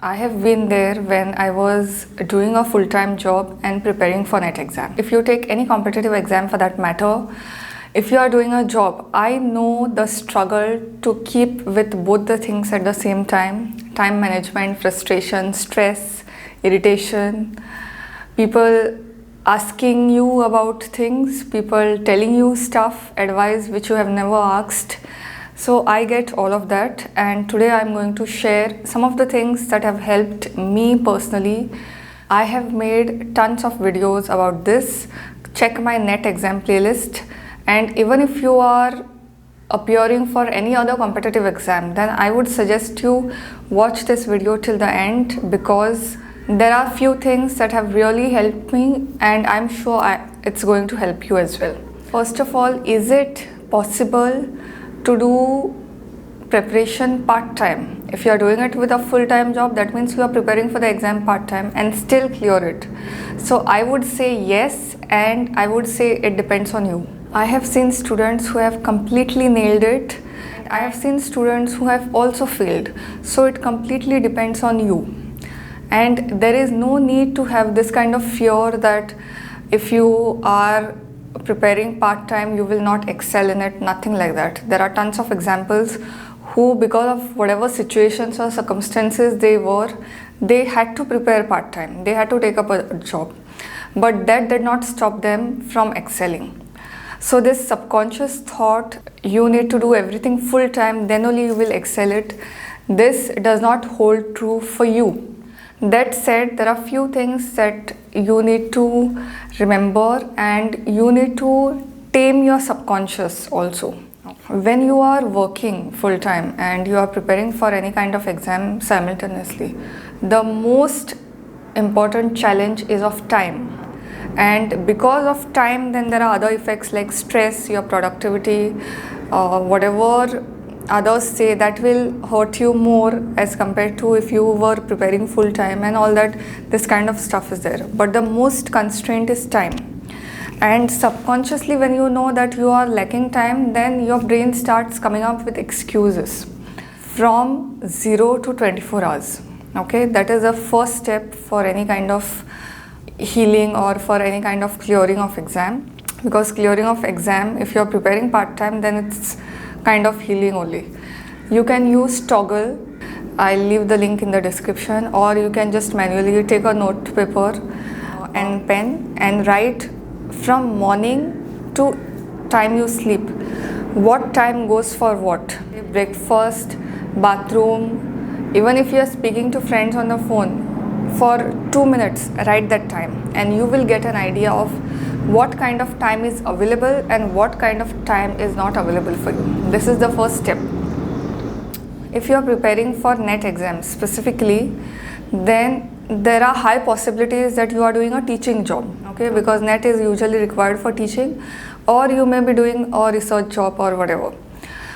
I have been there when I was doing a full-time job and preparing for NET exam. If you take any competitive exam for that matter, if you are doing a job, I know the struggle to keep with both the things at the same time management, frustration, stress, irritation, people asking you about things, people telling you stuff, advice which you have never asked. So I get all of that, and today I'm going to share some of the things that have helped me personally. I have made tons of videos about this. Check my NET exam playlist, and even if you are appearing for any other competitive exam, then I would suggest you watch this video till the end, because there are few things that have really helped me, and I'm sure it's going to help you as well. First of all, is it possible to do preparation part-time? If you are doing it with a full-time job, that means you are preparing for the exam part-time and still clear it. So I would say yes, and I would say it depends on you. I have seen students who have completely nailed it. I have seen students who have also failed. So it completely depends on you. And there is no need to have this kind of fear that if you are preparing part-time you will not excel in it. Nothing like that. There are tons of examples who, because of whatever situations or circumstances they had to prepare part-time, they had to take up a job, but that did not stop them from excelling. So this subconscious thought, you need to do everything full-time, then only you will excel it, this does not hold true for you. That said, there are few things that you need to remember, and you need to tame your subconscious also. When you are working full-time and you are preparing for any kind of exam simultaneously, the most important challenge is of time. And because of time, then there are other effects like stress, your productivity, whatever others say, that will hurt you more as compared to if you were preparing full time and all that. This kind of stuff is there, but the most constraint is time. And subconsciously, when you know that you are lacking time, then your brain starts coming up with excuses from 0 to 24 hours. Okay, that is the first step for any kind of healing or for any kind of clearing of exam. Because clearing of exam, if you are preparing part-time, then it's kind of healing only. You can use Toggle. I'll leave the link in the description, or you can just manually take a note paper and pen and write from morning to time you sleep, what time goes for what. Breakfast, bathroom, even if you are speaking to friends on the phone for 2 minutes, write that time, and you will get an idea of what kind of time is available and what kind of time is not available for you. This is the first step. If you are preparing for NET exams specifically, then there are high possibilities that you are doing a teaching job, okay, because NET is usually required for teaching, or you may be doing a research job or whatever.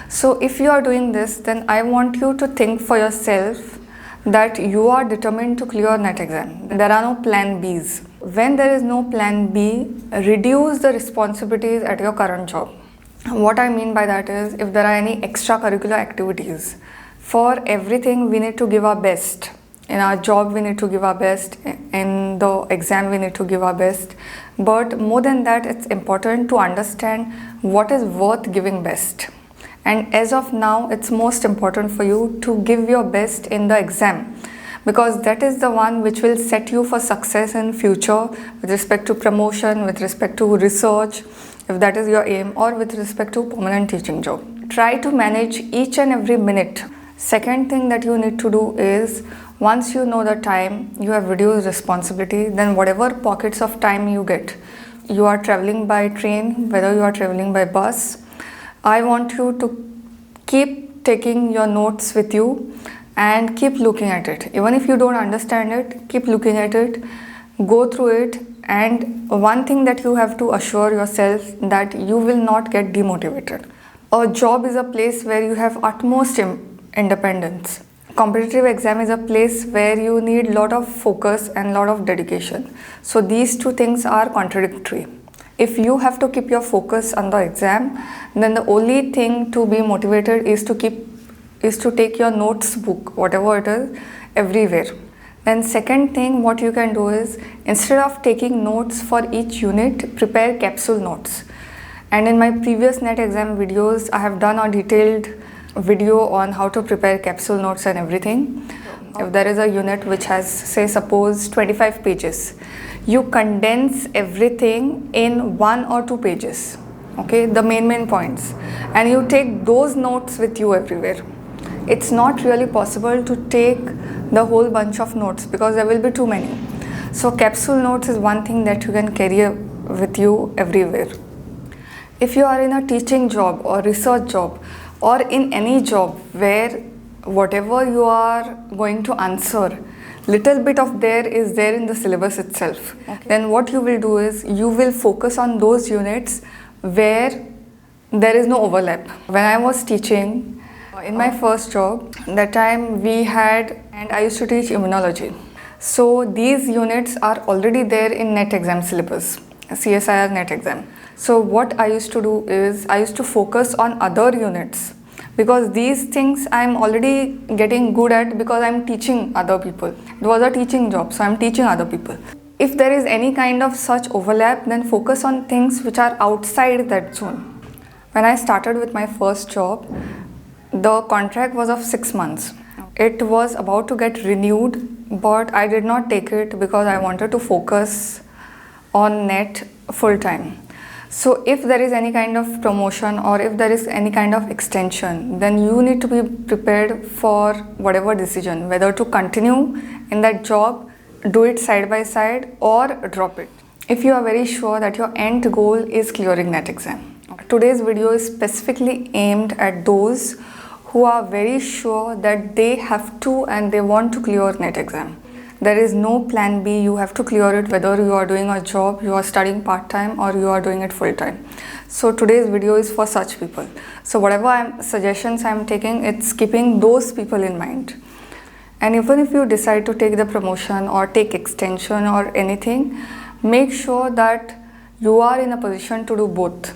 So if you are doing this, then I want you to think for yourself that you are determined to clear NET exam. There are no plan Bs. When there is no plan B, reduce the responsibilities at your current job. What I mean by that is, if there are any extracurricular activities, for everything we need to give our best. In our job we need to give our best, in the exam we need to give our best, but more than that, it's important to understand what is worth giving best. And as of now, it's most important for you to give your best in the exam, because that is the one which will set you for success in future with respect to promotion, with respect to research, if that is your aim, or with respect to permanent teaching job. Try to manage each and every minute. Second thing that you need to do is, once you know the time, you have reduced responsibility, then whatever pockets of time you get, you are traveling by train, whether you are traveling by bus, I want you to keep taking your notes with you and keep looking at it. Even if you don't understand it, keep looking at it, go through it. And one thing that you have to assure yourself, that you will not get demotivated. A job is a place where you have utmost independence. Competitive exam is a place where you need a lot of focus and a lot of dedication. So these two things are contradictory. If you have to keep your focus on the exam, then the only thing to be motivated is to take your notes book, whatever it is, everywhere. Then second thing what you can do is, instead of taking notes for each unit, prepare capsule notes. And in my previous NET exam videos, I have done a detailed video on how to prepare capsule notes and everything. If there is a unit which has, say, suppose 25 pages, you condense everything in 1 or 2 pages, okay, the main points, and you take those notes with you everywhere. It's not really possible to take the whole bunch of notes because there will be too many. So capsule notes is one thing that you can carry with you everywhere. If you are in a teaching job or research job or in any job where whatever you are going to answer, little bit of there is there in the syllabus itself, okay, then what you will do is you will focus on those units where there is no overlap. When I was teaching in my first job, that time we had, and I used to teach immunology. So these units are already there in NET exam syllabus, CSIR NET exam. So what I used to do is I used to focus on other units, because these things I'm already getting good at because I'm teaching other people. It was a teaching job, so I'm teaching other people. If there is any kind of such overlap, then focus on things which are outside that zone. When I started with my first job, the contract was of 6 months. It was about to get renewed, but I did not take it because I wanted to focus on NET full time. So if there is any kind of promotion or if there is any kind of extension, then you need to be prepared for whatever decision, whether to continue in that job, do it side by side, or drop it, if you are very sure that your end goal is clearing NET exam. Today's video is specifically aimed at those who are very sure that they have to and they want to clear NET exam. There is no plan B, you have to clear it whether you are doing a job, you are studying part-time, or you are doing it full-time. So today's video is for such people. So whatever suggestions I am taking, it's keeping those people in mind. And even if you decide to take the promotion or take extension or anything, make sure that you are in a position to do both.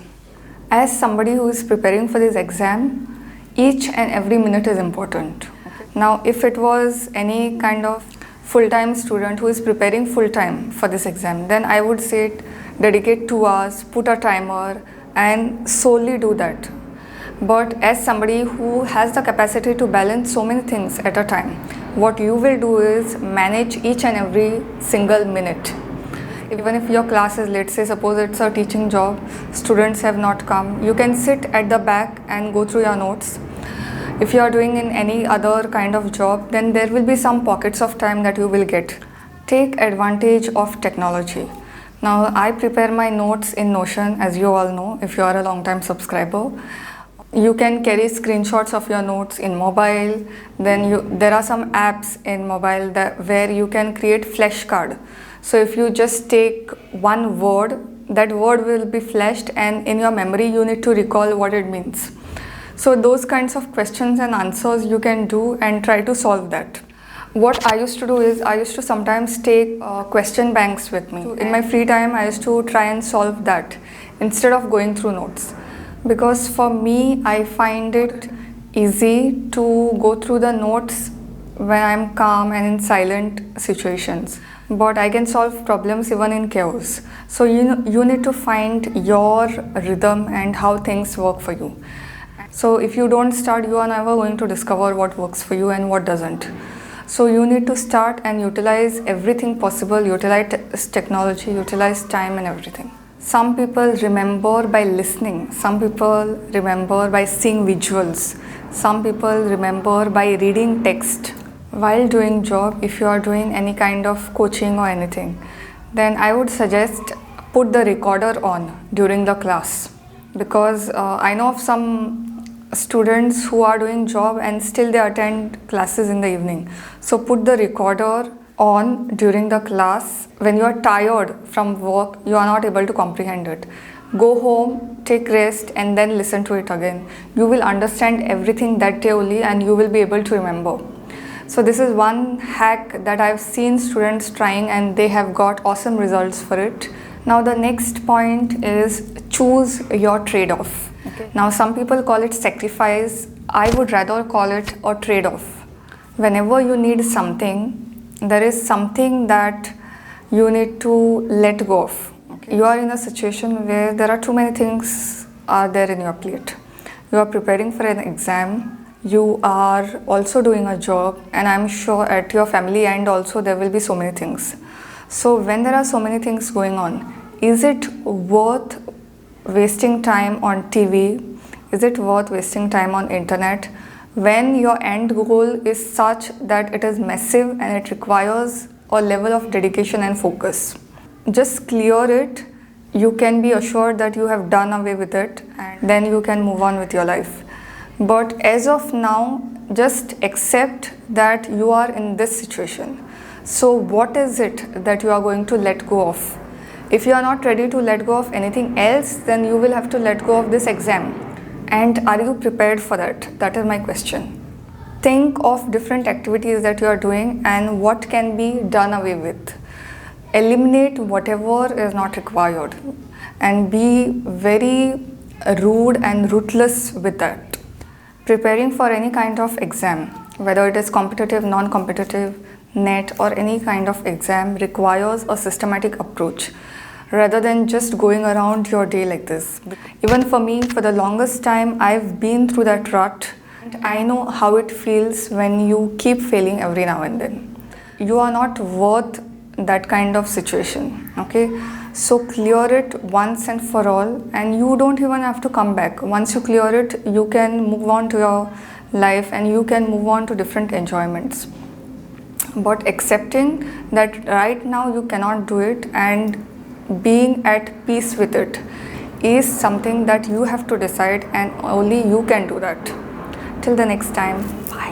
As somebody who is preparing for this exam, each and every minute is important. Now if it was any kind of full-time student who is preparing full-time for this exam, then I would say dedicate 2 hours, put a timer and solely do that. But as somebody who has the capacity to balance so many things at a time, what you will do is manage each and every single minute. Even if your class is late, say suppose it's a teaching job, students have not come, you can sit at the back and go through your notes. If you are doing in any other kind of job, then there will be some pockets of time that you will get. Take advantage of technology. Now I prepare my notes in Notion, as you all know, if you are a long-time subscriber. You can carry screenshots of your notes in mobile. Then there are some apps in mobile where you can create flashcard. So if you just take one word, that word will be flashed, and in your memory you need to recall what it means. So those kinds of questions and answers you can do and try to solve that. What I used to do is I used to sometimes take question banks with me. In my free time I used to try and solve that instead of going through notes. Because for me, I find it easy to go through the notes when I'm calm and in silent situations. But I can solve problems even in chaos. So you need to find your rhythm and how things work for you. So if you don't start, you are never going to discover what works for you and what doesn't. So you need to start and utilize everything possible, utilize technology, utilize time and everything. Some people remember by listening, some people remember by seeing visuals, some people remember by reading text. While doing job, if you are doing any kind of coaching or anything, then I would suggest put the recorder on during the class. Because I know of some students who are doing job and still they attend classes in the evening. So put the recorder on during the class. When you are tired from work, you are not able to comprehend it. Go home, take rest and then listen to it again. You will understand everything that day only and you will be able to remember. So this is one hack that I've seen students trying and they have got awesome results for it. Now the next point is choose your trade-off. Okay. Now some people call it sacrifice. I would rather call it a trade-off. Whenever you need something, there is something that you need to let go of. Okay. You are in a situation where there are too many things are there in your plate. You are preparing for an exam, you are also doing a job, and I'm sure at your family end also there will be so many things. So when there are so many things going on, is it worth wasting time on TV? Is it worth wasting time on internet when your end goal is such that it is massive and it requires a level of dedication and focus? Just clear it. You can be assured that you have done away with it, and then you can move on with your life. But as of now, just accept that you are in this situation. So what is it that you are going to let go of? If you are not ready to let go of anything else, then you will have to let go of this exam. And are you prepared for that? That is my question. Think of different activities that you are doing and what can be done away with. Eliminate whatever is not required and be very rude and ruthless with that. Preparing for any kind of exam, whether it is competitive, non-competitive, NET or any kind of exam, requires a systematic approach rather than just going around your day like this. Even for me, for the longest time, I've been through that rut. I know how it feels when you keep failing every now and then. You are not worth that kind of situation, okay? So clear it once and for all, and you don't even have to come back. Once you clear it, you can move on to your life and you can move on to different enjoyments. But accepting that right now you cannot do it and being at peace with it is something that you have to decide, and only you can do that. Till the next time, bye.